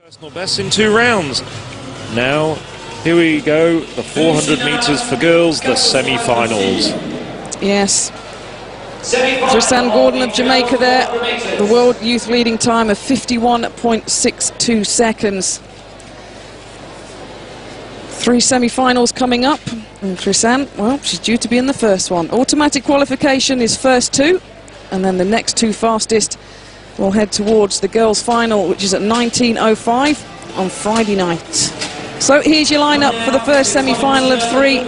Personal best in 2 rounds. Now, here we go, the 400 metres for girls, the semi-finals. Yes. Tristan Gordon of Jamaica there, the world youth leading time of 51.62 seconds. 3 semi-finals coming up, and Tristan, well, she's due to be in the first one. Automatic qualification is first 2, and then the next 2 fastest will head towards the girls' final, which is at 19:05 on Friday night. So here's your lineup for the first semi-final of 3.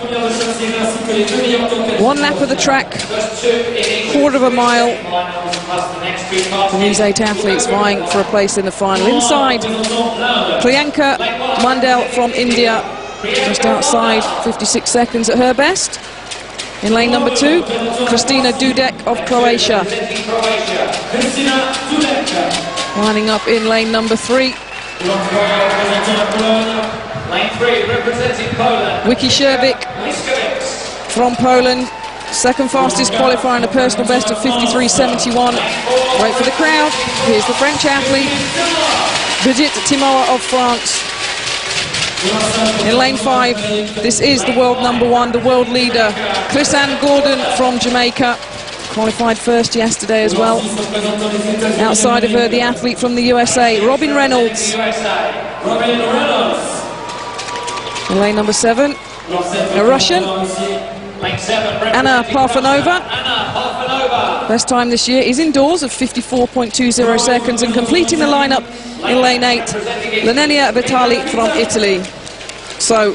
1 lap of the track, quarter of a mile. And these 8 athletes vying for a place in the final. Inside, Priyanka Mandel from India, just outside 56 seconds at her best. In lane number 2, Kristina Dudek of Croatia. Lining up in lane number 3. Lane 3, representing Poland. Wiki Shervik from Poland. Second fastest qualifier and a personal best of 53.71. Wait for the crowd. Here's the French athlete, Brigitte Timoa of France. In lane 5, this is the world number 1, the world leader, Tristan Gordon from Jamaica. Qualified first yesterday as well. Outside of her, the athlete from the USA, Robin Reynolds. In lane number 7, a Russian, Anna Parfanova. Best time this year is indoors of 54.20 seconds, and completing the lineup in lane 8, Lenenia Vitali from Italy. So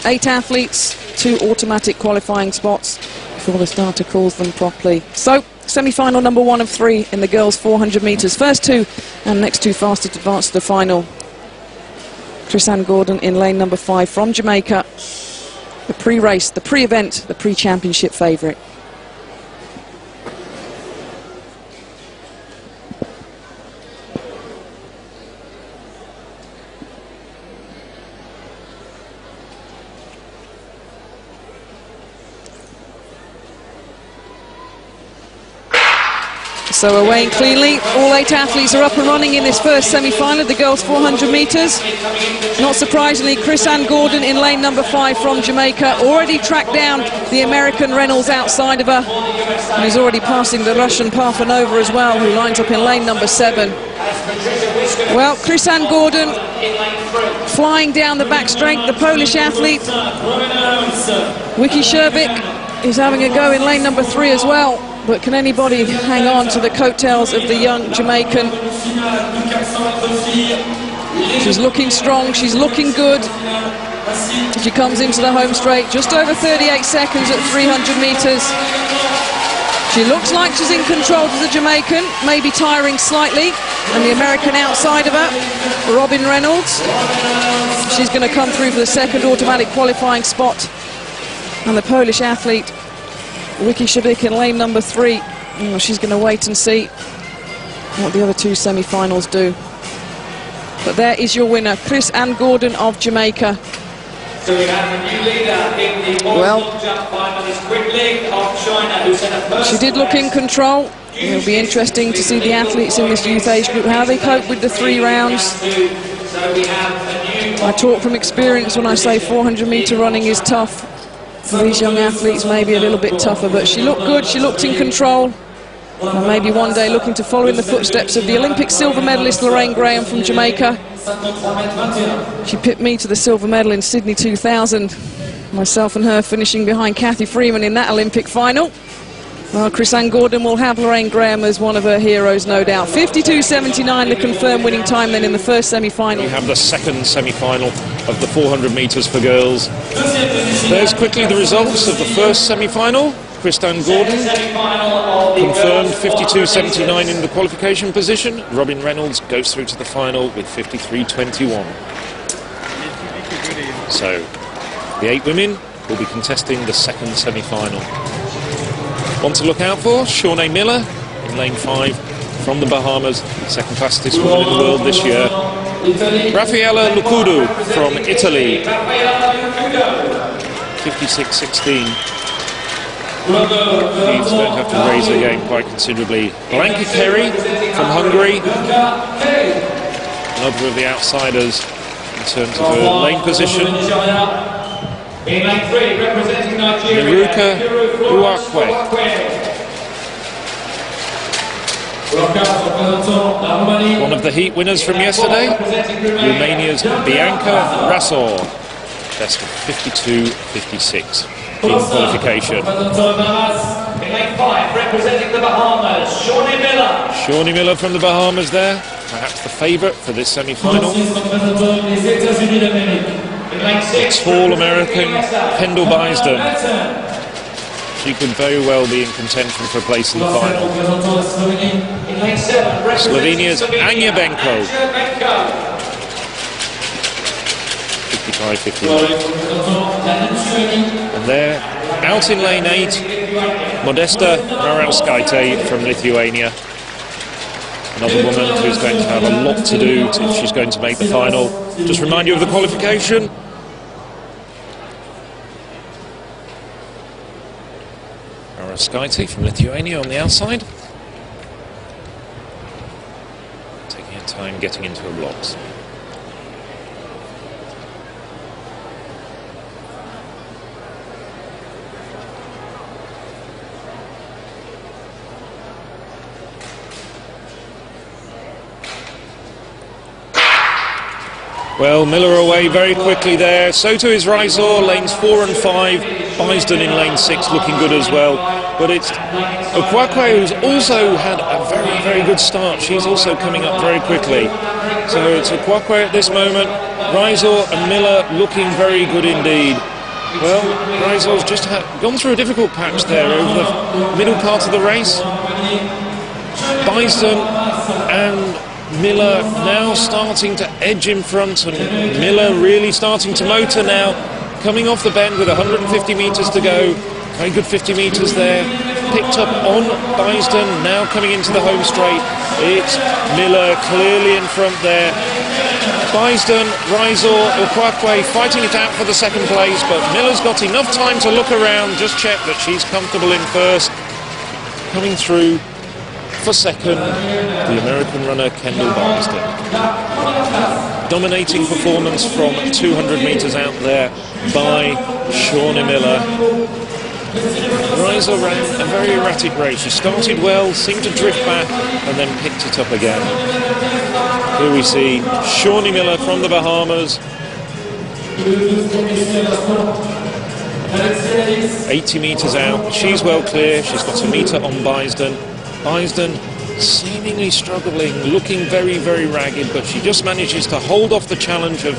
8 athletes, 2 automatic qualifying spots before the starter calls them properly. So semi-final number 1 of 3 in the girls' 400 metres. First 2 and next 2 fastest advance to the final. Tristan Gordon in lane number 5 from Jamaica. The pre-race, the pre-event, the pre-championship favourite. So we're weighing cleanly. All 8 athletes are up and running in this first semi-final, the girls' 400 metres. Not surprisingly, Tristan Gordon in lane number 5 from Jamaica already tracked down the American Reynolds outside of her. And he's already passing the Russian Parfanova as well, who lines up in lane number 7. Well, Tristan Gordon flying down the back straight, the Polish athlete. Wiki Shervik is having a go in lane number 3 as well. But can anybody hang on to the coattails of the young Jamaican? She's looking strong, she's looking good. She comes into the home straight, just over 38 seconds at 300 metres. She looks like she's in control to the Jamaican, maybe tiring slightly. And the American outside of her, Robin Reynolds. She's going to come through for the second automatic qualifying spot. And the Polish athlete, Wiki Shervik in lane number 3. Oh, she's going to wait and see what the other 2 semi-finals do. But there is your winner, Tristan Gordon of Jamaica. So we have a new leader in the long jump finalist, of China, who's in a first. She did look in control. It'll be interesting to see the athletes in this youth age group, how they cope with the 3 rounds. I talk from experience when I say 400 metre running is tough. For these young athletes, maybe a little bit tougher, but she looked good, she looked in control. And maybe one day looking to follow in the footsteps of the Olympic silver medalist Lorraine Graham from Jamaica. She pipped me to the silver medal in Sydney 2000. Myself and her finishing behind Kathy Freeman in that Olympic final. Well, Tristan Gordon will have Lorraine Graham as one of her heroes, no doubt. 52.79, the confirmed winning time then in the first semi-final. We have the second semi-final of the 400 metres for girls. There's quickly the results of the first semi-final. Tristan Gordon confirmed 52.79 in the qualification position. Robin Reynolds goes through to the final with 53.21. So the 8 women will be contesting the second semi-final. One to look out for, Shawnee Miller in lane 5 from the Bahamas, second fastest woman in the world this year. Raffaella Lucudo from Italy, 56.16. He's going to have to raise the game quite considerably. Blanca Kerry from Hungary, another of the outsiders in terms of her lane position. In lane 3, representing Nigeria, Miruka Uwakwe. One of the heat winners from yesterday, Romania's Bianca Rasor. Best of 52.56 in qualification. In lane 5, representing the Bahamas, Shawnee Miller. Shawnee Miller from the Bahamas there, perhaps the favourite for this semi-final. The tall American Kendall Bisden. She could very well be in contention for a place in the final. Slovenia's Anja Benko. 55-59. And there, out in lane 8, Modesta Marauskaite from Lithuania. Another woman who's going to have a lot to do if she's going to make the final. Just remind you of the qualification. Marauskaite from Lithuania on the outside. Taking her time getting into her blocks. Well, Miller away very quickly there. So too is Risor, lanes 4 and 5. Bisden in lane 6 looking good as well. But it's Uwakwe who's also had a very, very good start. She's also coming up very quickly. So it's Uwakwe at this moment. Risor and Miller looking very good indeed. Well, Risor's just gone through a difficult patch there over the middle part of the race. Bisden and Miller now starting to edge in front, and Miller really starting to motor now, coming off the bend with 150 metres to go. Very good 50 metres there, picked up on Bisden, now coming into the home straight. It's Miller clearly in front there. Bisden, Risor, Uwakwe fighting it out for the second place, but Miller's got enough time to look around, just check that she's comfortable in first. Coming through for second, the American runner Kendall Bisden. Dominating performance from 200 metres out there by Shawnee Miller. Risor ran a very erratic race. She started well, seemed to drift back, and then picked it up again. Here we see Shawnee Miller from the Bahamas. 80 metres out. She's well clear. She's got a metre on Bisden. Bisden seemingly struggling, looking very, very ragged, but she just manages to hold off the challenge of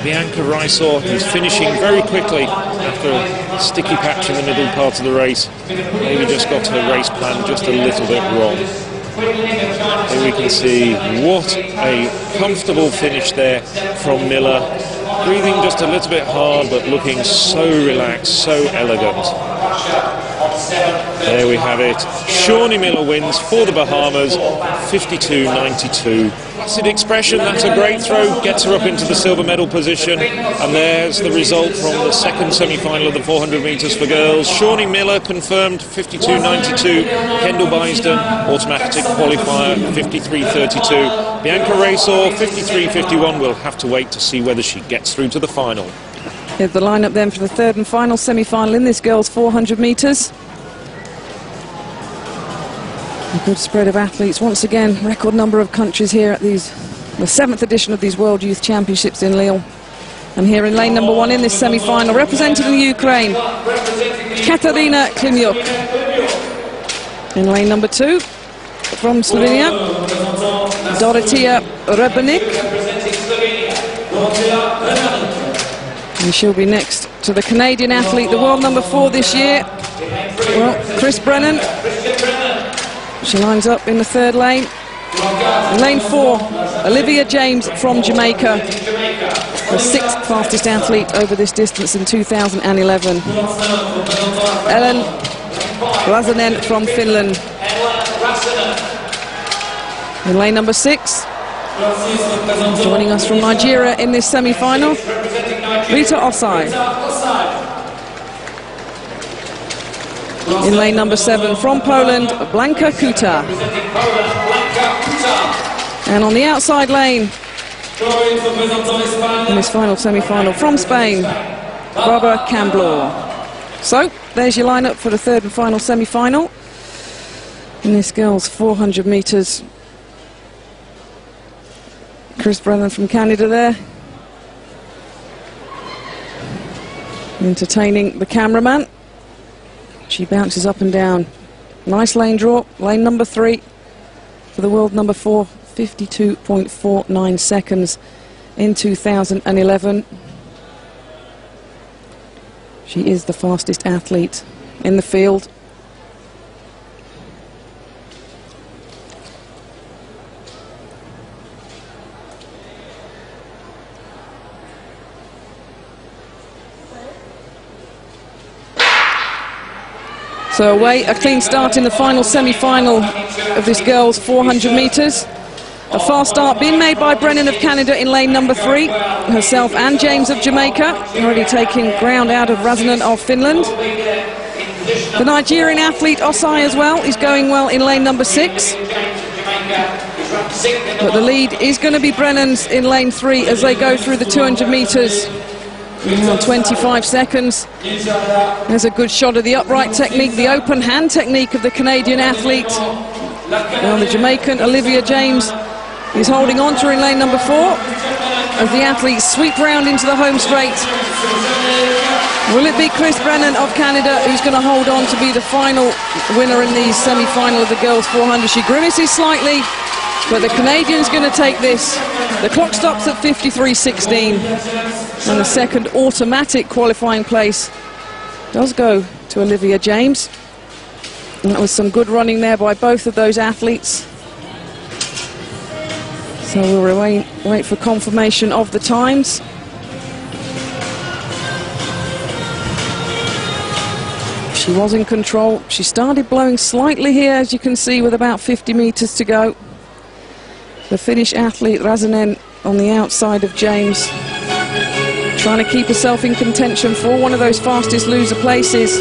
Bianca Risor, who's finishing very quickly after a sticky patch in the middle part of the race. Maybe just got her race plan just a little bit wrong. Here we can see what a comfortable finish there from Miller. Breathing just a little bit hard, but looking so relaxed, so elegant. There we have it. Shawnee Miller wins for the Bahamas, 52.92. Placid expression, that's a great throw, gets her up into the silver medal position. And there's the result from the second semi-final of the 400 metres for girls. Shawnee Miller confirmed 52.92. Kendall Bisden, automatic qualifier, 53.32. Bianca Risor, 53.51. We'll have to wait to see whether she gets through to the final. Here's the lineup then for the third and final semi-final in this girls' 400 metres. A good spread of athletes. Once again, record number of countries here at the 7th edition of these World Youth Championships in Lille. And here in lane number 1 in this semi-final, representing the Ukraine, Katarina Klimyuk. In lane number 2, from Slovenia, Dorothea Rebenik. And she'll be next to the Canadian athlete, the world number 4 this year, well, Chris Brennan. She lines up in the third lane. In lane 4, Olivia James from Jamaica, the 6th fastest athlete over this distance in 2011. Ellen Razanen from Finland. In lane number 6, joining us from Nigeria in this semi-final, Rita Osai. In lane number 7, from Poland, Blanka Kuta. And on the outside lane, in this final semi-final from Spain, Barbara Camblor. So, there's your lineup for the third and final semi-final in this girls' 400 metres. Chris Brennan from Canada there, entertaining the cameraman. She bounces up and down. Nice lane draw, lane number 3 for the world number 4, 52.49 seconds in 2011. She is the fastest athlete in the field. So away, a clean start in the final semi-final of this girls' 400 metres. A fast start being made by Brennan of Canada in lane number 3. Herself and James of Jamaica already taking ground out of Rasanen of Finland. The Nigerian athlete Osai as well is going well in lane number 6. But the lead is going to be Brennan's in lane 3 as they go through the 200 metres. 25 seconds. There's a good shot of the upright technique, the open hand technique of the Canadian athlete. Now the Jamaican Olivia James is holding on to her in lane number 4 as the athletes sweep round into the home straight. Will it be Chris Brennan of Canada who's going to hold on to be the final winner in the semi-final of the girls 400? She grimaces slightly, but the Canadian's going to take this. The clock stops at 53.16, and the second automatic qualifying place does go to Olivia James. And that was some good running there by both of those athletes. So we'll wait for confirmation of the times. She was in control. She started blowing slightly here, as you can see, with about 50 metres to go. The Finnish athlete Rasanen on the outside of James, trying to keep herself in contention for one of those fastest loser places.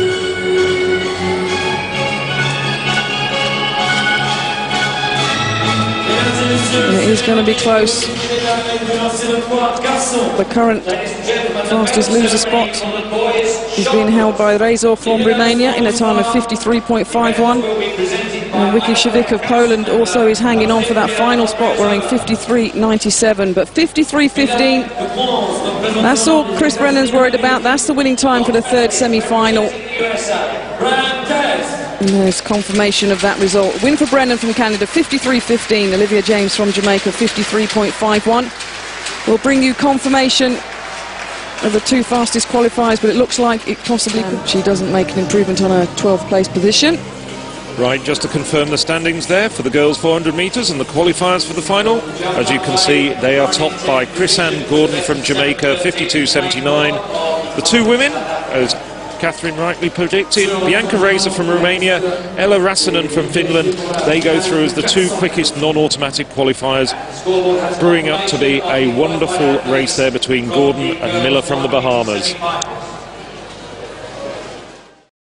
And it is going to be close. The current fastest loser spot is being held by Rezor from Romania in a time of 53.51. And Wiki Shevik of Poland also is hanging on for that final spot, running 53.97. But 53.15, that's all Chris Brennan's worried about. That's the winning time for the third semi-final. And there's confirmation of that result. Win for Brennan from Canada, 53.15. Olivia James from Jamaica, 53.51. We'll bring you confirmation of the two fastest qualifiers, but it looks like it possibly could. She doesn't make an improvement on her 12th place position. Right, just to confirm the standings there for the girls 400 metres and the qualifiers for the final. As you can see, they are topped by Chris-Anne Gordon from Jamaica, 52.79. The two women, as Catherine rightly predicted, Bianca Rezor from Romania, Ella Rasanen from Finland, they go through as the two quickest non-automatic qualifiers, brewing up to be a wonderful race there between Gordon and Miller from the Bahamas.